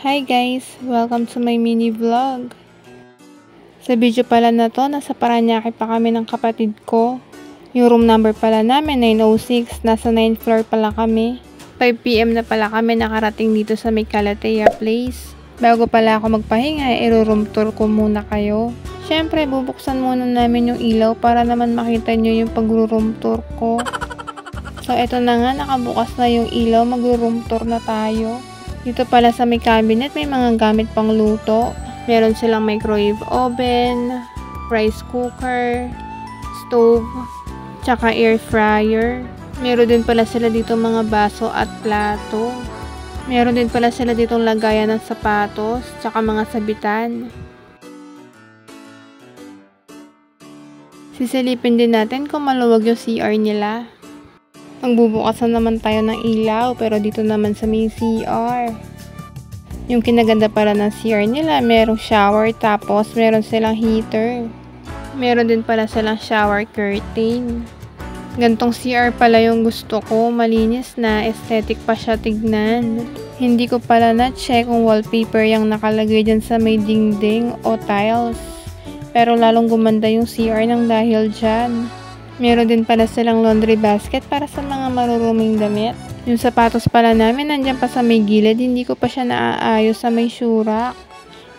Hi guys! Welcome to my mini vlog. Sa video pala na to, nasa Paranaque pa kami ng kapatid ko. Yung room number pala namin, 906. Nasa 9th floor pala kami. 5 PM na pala kami nakarating dito sa may Calathea Place. Bago pala ako magpahinga, i-room tour ko muna kayo. Syempre, bubuksan muna namin yung ilaw para naman makita nyo yung pag-room tour ko. So, eto na nga, nakabukas na yung ilaw, mag-room tour na tayo. Dito pala sa may cabinet, may mga gamit pang luto. Meron silang microwave oven, rice cooker, stove, tsaka air fryer. Meron din pala sila dito mga baso at plato. Meron din pala sila ditong lagayan ng sapatos, tsaka mga sabitan. Sisilipin din natin kung maluwag yung CR nila. Magbubukasan naman tayo ng ilaw, pero dito naman sa may CR. Yung kinaganda pala ng CR nila, merong shower, tapos meron silang heater. Meron din pala silang shower curtain. Gantong CR pala yung gusto ko, malinis na, aesthetic pa siya tignan. Hindi ko pala na-check kung wallpaper yung nakalagay dyan sa may dingding o tiles. Pero lalong gumanda yung CR nang dahil dyan. Meron din pala silang laundry basket para sa mga maruruming damit. Yung sapatos pala namin nandyan pa sa may gilid, hindi ko pa siya naaayos sa may syurak.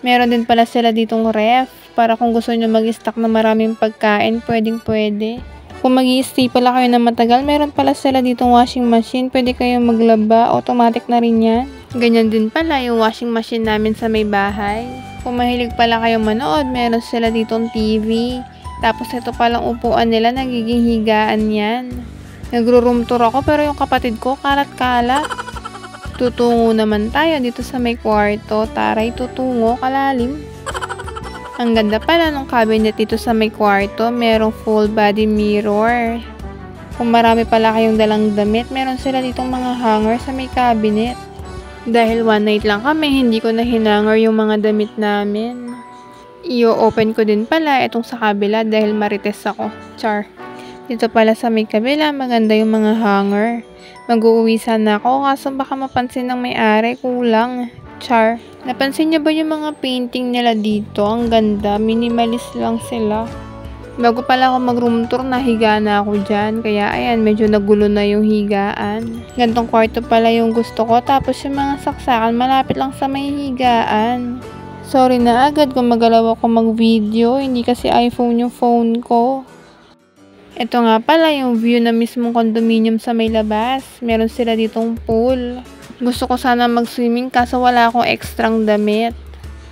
Meron din pala sila ditong ref para kung gusto nyo mag-stock na maraming pagkain, pwedeng-pwede. Kung mag-i-stay pala kayo na matagal, meron pala sila ditong washing machine, pwede kayong maglaba, automatic na rin yan. Ganyan din pala yung washing machine namin sa may bahay. Kung mahilig pala kayong manood, meron sila ditong TV. Tapos ito palang upuan nila, nagiging higaan yan. Nagro-room tour ako pero yung kapatid ko kalat-kalat. Tutungo naman tayo dito sa may kwarto. Taray, tutungo, kalalim. Ang ganda pala ng cabinet dito sa may kwarto. Merong full body mirror. Kung marami pala kayong dalang damit, meron sila ditong mga hanger sa may cabinet. Dahil one night lang kami, hindi ko na hinanger yung mga damit namin. I-open ko din pala itong sa kabila dahil marites ako. Char. Dito pala sa may kabila, maganda yung mga hanger. Mag-uuwi sana ako kaso baka mapansin ng may-ari, kulang. Char. Napansin niyo ba yung mga painting nila dito? Ang ganda, minimalist lang sila. Bago pala ako mag-room tour, nahiga na ako dyan. Kaya ayan, medyo nagulo na yung higaan. Gantong kwarto pala yung gusto ko. Tapos yung mga saksakan, malapit lang sa may higaan. Sorry na agad kung magalaw ako mag-video, hindi kasi iPhone yung phone ko. Ito nga pala yung view na mismong condominium sa may labas. Meron sila ditong pool. Gusto ko sana mag-swimming kaso wala akong ekstrang damit.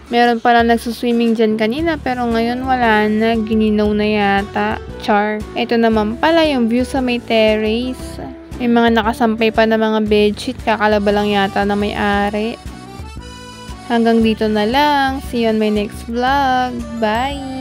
Meron pala nagsuswimming dyan kanina pero ngayon wala na, gininaw na yata. Char. Ito naman pala yung view sa may terrace. May mga nakasampay pa na mga bedsheet, kakalaba lang yata na may-ari. Hanggang dito na lang. See you on my next vlog. Bye!